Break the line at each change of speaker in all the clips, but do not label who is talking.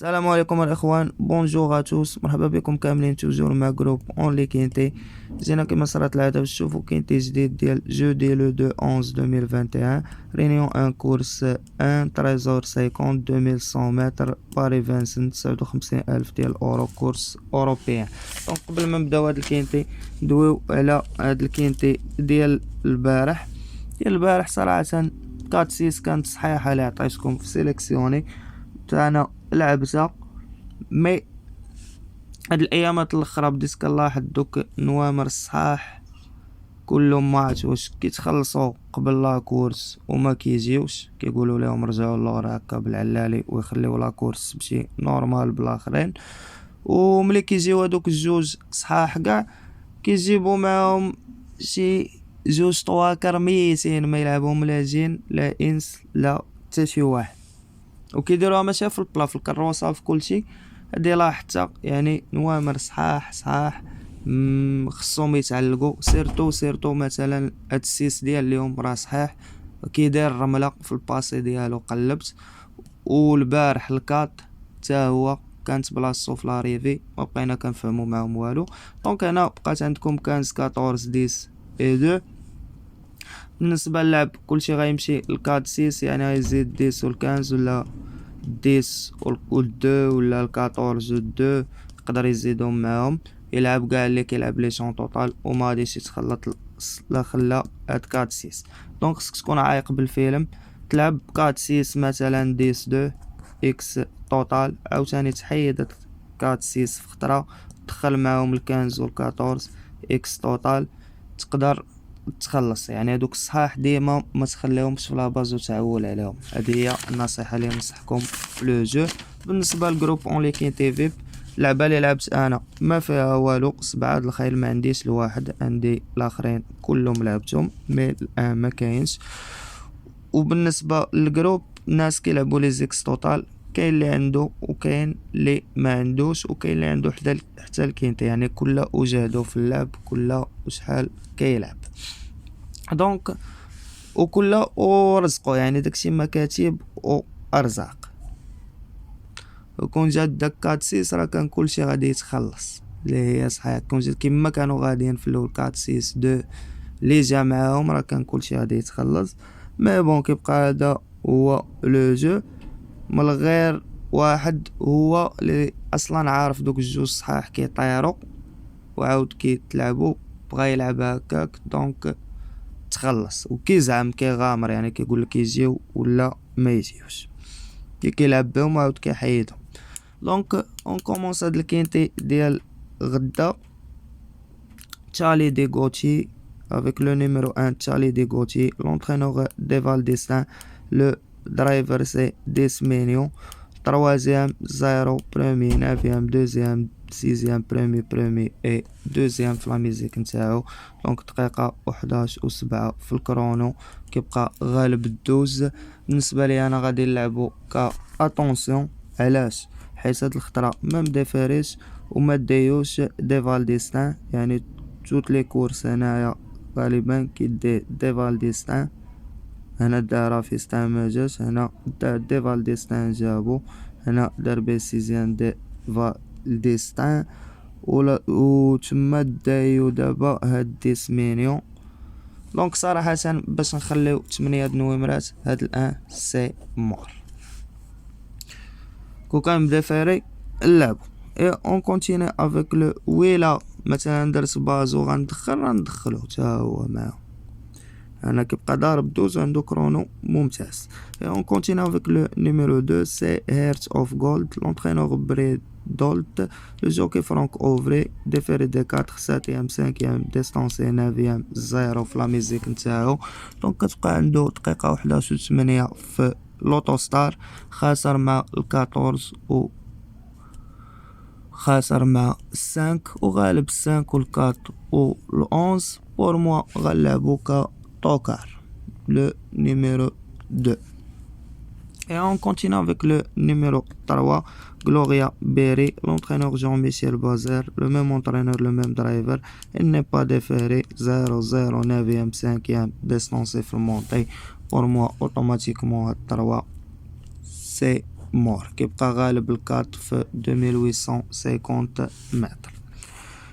السلام عليكم الاخوان، بونجور اتوس، مرحبا بكم كاملين توجور مع جروب اون لي كينتي. جينا كيما صرات العاده باش تشوفوا كينتي جديد ديال جودي لو 2 11 2021 رينيون ان كورس ان تريزور 50 2100 متر باري فانسنت 59000 ديال اورو كورس اوروبيان. دونك قبل ما نبداو هاد الكينتي ندويو على هاد الكينتي ديال البارح صراحه. كات 6 كانت صحيحه اللي عطيتكم في سيليكسيوني تاعنا لعبتها، مي هاد الايامات الاخرى بديت كنلاحظ دوك نوامر الصحاح كلهم ما عرفت واش كيتخلصوا قبل لا كورس وما كيجيوش، كيقولوا لهم رجعوا للورا هكا بالعلالي ويخليو لا كورس تمشي نورمال بالاخرين. وملي كيجيو هادوك الجوج صحاح كاع كيجيبوا معاهم شي جوج طواكر ميتين ما يلعبهم لا جين لا انس لا حتى شي واحد، وكيديروها ماشي في البلا في الكروسه في كلشي. هادي لاحظتها يعني نوامر صحاح خصهم يتعلقوا سيرتو مثلا هاد السيس ديال اليوم راه صحيح كيدير الرمله في الباسي ديالو قلبت. والبارح الكات حتى هو كانت بلاصتو في لاريفي ما بقينا كنفهموا معاهم والو. دونك هنا بقات عندكم 15 14 10 اي 2. بالنسبه للعب كلشي غيمشي الكاد 6 يعني غيزيد 10 وال15 ولا 10 وال2 ولا ال14 و2 يقدر يزيدهم معاهم يلعب كاع اللي كيلعب لي شون توتال وما غاديش يتخلط لا خلا هاد كاد 6. دونك خصك تكون عايق بالفيلم تلعب كاد 6 مثلا 10 2 اكس توتال، عاوتاني تحيد كاد 6 في خطره تدخل معاهم ال15 وال14 اكس توتال تقدر تخلص. يعني هذوك الصحاح ديما ما تخليهمش في لاباز وتعول عليهم، هذه هي النصيحه اللي ننصحكم في لو جو. بالنسبه للجروب اون لي كينتي فيب اللعبه اللي لعبت انا ما فيها والو، 7 د الخيل ما عنديش الواحد، عندي الاخرين كلهم لعبتهم مي الان ما كاينش. وبالنسبه للجروب الناس كيلعبوا لي زيكس توتال، كاين اللي عنده وكاين اللي ما عندوش وكاين اللي عنده حتى الكينتي، يعني كل وجهده في اللعب كل وشحال كيلعب. دونك وكل ورزقه يعني داكشي مكاتب وارزاق. وكون جات داك كاتسيس راه كان كلشي غادي يتخلص اللي هي صحيح. كون جات كيما كانوا غاديين في الاول كاتسيس دو لي جا معاهم راه كان كلشي غادي يتخلص. مي بون كيبقى هذا هو لو جو، من غير واحد هو اللي اصلا عارف دوك الجوج صحاح كيطيروا وعاود كيتلعبوا بغا يلعب هكاك دونك تخلص. وكيزعم كيغامر يعني كيقول لك يجيو ولا ما يجيوش، كيلعب بهم وعاود كيحيدهم. دونك اون كومونس هاد الكينتي ديال غدا. تشالي دي غوتي avec le numéro 1 Charlie de Gauthier, l'entraîneur d'Eval Destin, le driver c'est Desmenion, troisième 0, premier 9e, deuxième 6e, premier et deuxième في لا ميزيك نتاعو. دونك دقيقة 11 و7 في الكرونو كيبقى غالب الدوز. بالنسبة لي انا غادي نلعبو ك اتونسيون، علاش؟ حيت هاد الخطرة ما مدافاريش وما دايوش ديفال ديستان، يعني توت لي كورس هنايا غالبا كيدي ديفال ديستان. هنا دارا فيستان ما جاش، هنا دار ديفال ديستان جابو، هنا دار بيسيزيان ديفال ديستان و تما دايو دابا هاد ديسمينيون. دونك صراحة باش نخليو 8 د نويمرات هاد الان سي مور. كون كان بدا فاري اللعب اي اون كونتيني افيك لو ويلا مثلا درت بازو غندخلو حتى هو معاه. انا كيبقى ضارب دوز عنده كرونو ممتاز. اي اون كونتيني افيك لو نيميرو 2 سي هيرت اوف جولد، لونترينور بري دولت، لو جوكي فرانك اوفري، ديفيري دي 4 7ème 5ème ديستانسي 9ème 0 في لا ميزيك نتاعو. دونك كتبقى عنده دقيقة 11 و8 في لوتو ستار، خاسر مع ال14 و خاسر مع 5 وغالب 5 وال4 وال11. بور موا غنلعبو ك توكار le numéro 2. Et on continue avec le numéro 3, Gloria Berry, l'entraîneur Jean-Michel Bazer, le même entraîneur, le même driver. Il n'est pas déféré, 0-0, 9e, 5e, distance montée. Pour moi, automatiquement, 3, c'est مور كيبقى غالب الكات في 2850 متر.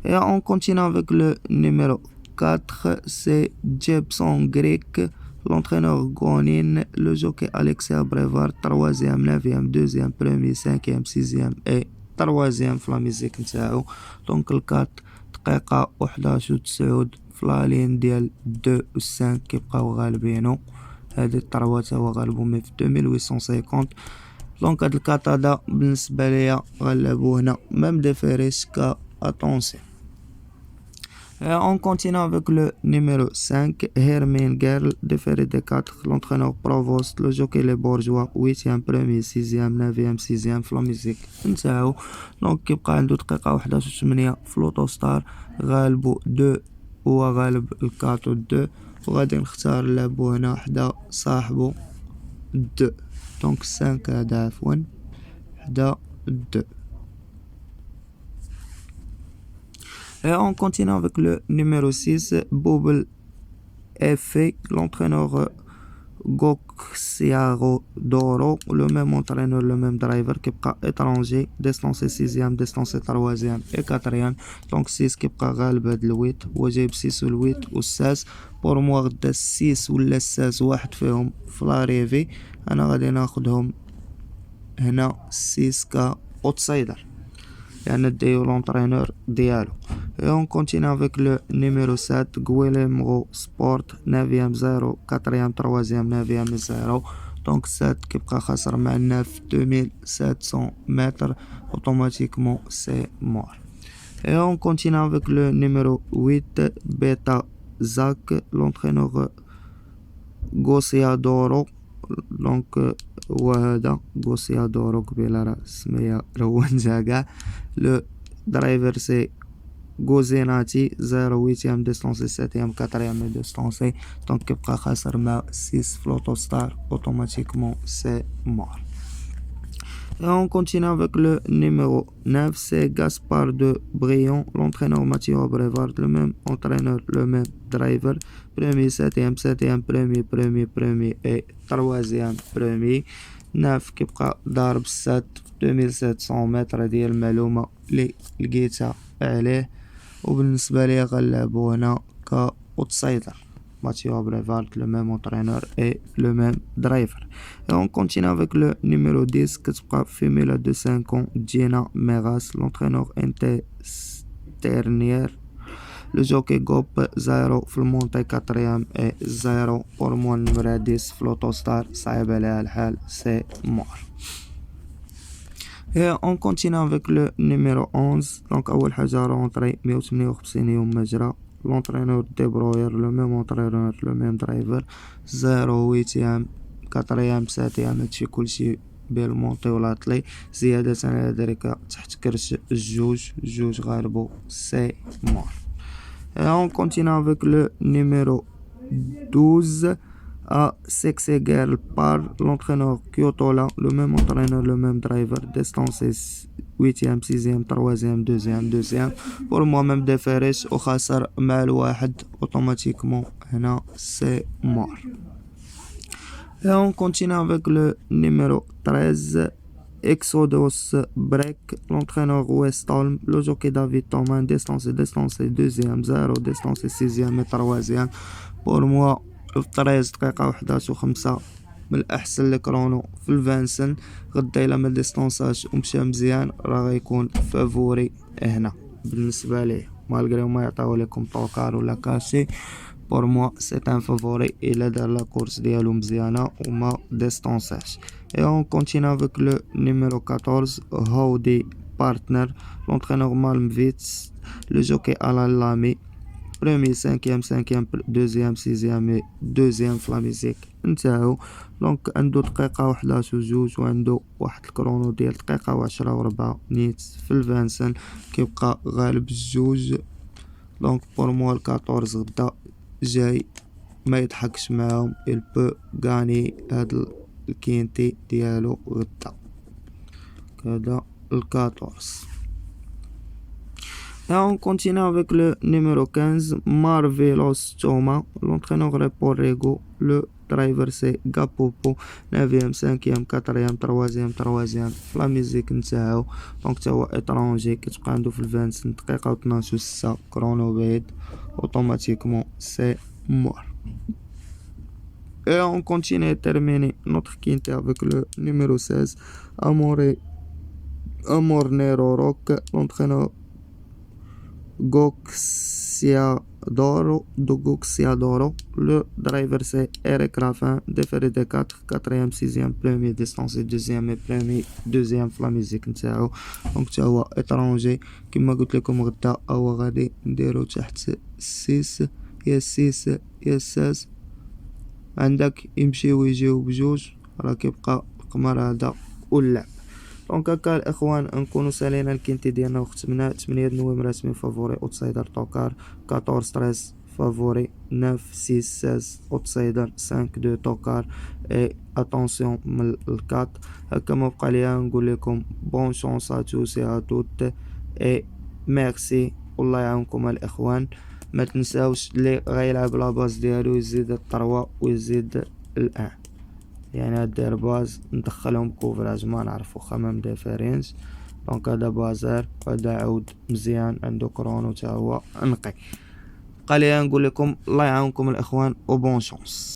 Et on continue avec le numéro 4, c'est Jepson Greek, l'entraîneur Gonin, le jockey Alexia Brevard, 3e, 9e, 2e, 1er, 5e, 6e et 3e في لاميزيك نتاعو. دونك الكات دقيقة 11 في لالين ديال 2 و 5 كيبقاو غالبينو. هادي التروا تا هو غالبو مي في 2850. دونك هاد الكات هذا بالنسبة ليا غنلعبو هنا ميم ديفيريس كا اتونسيون. On continue avec le numéro 5, Hermine Gerl, déféré des 4, l'entraîneur Provost, le jockey les Bourgeois, 8e, 1er, 6e, 9e, 6e في لاميزيك نتاعو. دونك كيبقى عنده دقيقة 11 في لوتوستار، غالبو 2 هو غالب الكاتو 2، وغادي نختار نلعبو هنا حدا صاحبو 2. دونك 5 هدا عفوا حدا 2. Et on continue avec le numéro 6, Bobble Effet, l'entraîneur Goxiaro Doro, le même entraîneur, le même driver qui est étranger, distancé 6e, distancé 3e et 4e. Donc 6 qui est غالب هاد 8 وجايب 6 و 8 و 16. pour moi غدا 6 ولا 16 واحد فيهم في لاريفي، انا غادي ناخدهم هنا 6 كا اوتسايدر لأن دايو لونترينور ديالو. Et on continue avec le numéro 7, Guillemot Sport, 9e 0, 4e 3e 9e 0. Donc 7 كيبقى خاسر مع 9 2700 متر automatiquement c'est mort. Et on continue avec le numéro 8, Beta Zak, l'entraîneur Gossiadoro. دونك هو هذا غوسيادورو قبيله راه سميه روانجا كاع. لو درايفر سي غوزيناتي 08 ديستونسي 7 4 ديستونسي. دونك كيبقى خاسر مع 6 فلوتوستار اوتوماتيكمون سي مور. Et on continue avec le numéro 9, c'est Gaspard de Brion, l'entraîneur Mathieu Brevard, le même entraîneur, le même driver, premier, 7e, 7e, premier et 3e premier. 9 كيبقى ضارب 7 2700 متر ديال المعلومة اللي لقيتها عليه. وبالنسبة لي غنلعبو هنا كأوتسايدر. Mathieu Brevard, le même entraîneur et le même driver. Et on continue avec le numéro 10, qui sera femelle de 5 ans, Gina Meras, l'entraîneur internier. Le jockey GOP 0 في المونتي 4e et 0 pour moi numéro 10 فلوتوستار صعيب عليها الحال سي مور. Et on continue avec le numéro 11. Donc أول حاجة رونتري 158 يوم مجرى. L'entraîneur débrouilleur, le même entraîneur, le même driver, 0 8e 4e 7e هادشي كلشي بالمونطي ولاطلي. زيادة على ذلك تحت كرش جوج غالبو سي مور. Et on continue avec le numéro 12 à Sexy Girl par l'entraîneur Kyotola, le même entraîneur, le même driver, distancé 8e 6e 3e 2e. pour moi même déférيش وخاسر مع الواحد automatiquement هنا سي مور. Et on continue avec le numéro 13, Exodus Break, l'entraîneur Westholm, le jockey David Thomas, distancé 2e 0, distancé 6e et 3e. pour moi 13 دقيقة 11 و5 من الأحسن لكرونو في الفانسن. غدا إلا ما ديستونساش ومشى مزيان راه غيكون فافوري هنا بالنسبة ليه، مالغري ما يعطيو لكم طوكار ولا كاشي. بور موا سي ان فافوري إلا دار لا كورس ديالو مزيانة وما ديستونساش. Et on continue avec le numéro 14, Howdy Partner, l'entraîneur Malmvitz, le jockey Alan Lamy, premier 5e 2e 6e et 2e في لاميزيك نتاعو. دونك عنده دقيقة 11 و2 وعنده واحد الكرونو ديال دقيقة و10 و4 نيت في الفانسن كيبقى غالب الجوج. دونك بور موا 14 غدا جاي ما يضحكش معاهم، il peut غاني هاد الكينتي ديالو غدا كذا 14. Et on continue avec le numéro 15, Marvelos Thomas, l'entraîneur Repo Rego, le درايفر سي غابوبو، نافيام سانكيام كاتريام تروازيام في لا ميوزيك نتاعو. دونك تا هو اترونجي، كتبقى عندو في الفانسن دقيقة و 12 6 كرونو بعيد اوتوماتيكمون سي مور. Et on continue et termine notre quintet avec le numéro 16, Amor Nero Rock, l'entraîneur Goxiadoro. Le driver c'est Eric Raffin, déféré de 4, 4ème, 6ème, premier distance et 2ème et premier, 2ème في la musique نتاعو. دونك تا هو étranger كما قلت لكم غدا هو غادي نديرو تحت 6 يا 6 يا 16. عندك يمشي ويجيو بجوج، راه كيبقى القمر هذا واللعب. دونك هكا الاخوان نكونو سالينا الكينتي ديالنا وختمنا. 8 نويم رسمي فافوري اوتسايدر توكار، 14 13 فافوري، 9 6 16 اوتسايدر، 5 2 توكار. اي اتونسيون من الكات. هكا ما بقى ليا نقول لكم بون شونس ا توس ا توت اي ميرسي، والله يعاونكم الاخوان. ما تنساوش اللي غيلعب لاباز ديالو يزيد الطروة ويزيد الان، يعني دير باز ندخلهم كوفراج ما نعرفو خمام ديفيرينس. دونك هذا بازار وهذا عود مزيان عنده كرونو تا هو نقي. بقى ليا نقول لكم الله يعاونكم الاخوان وبون شونس.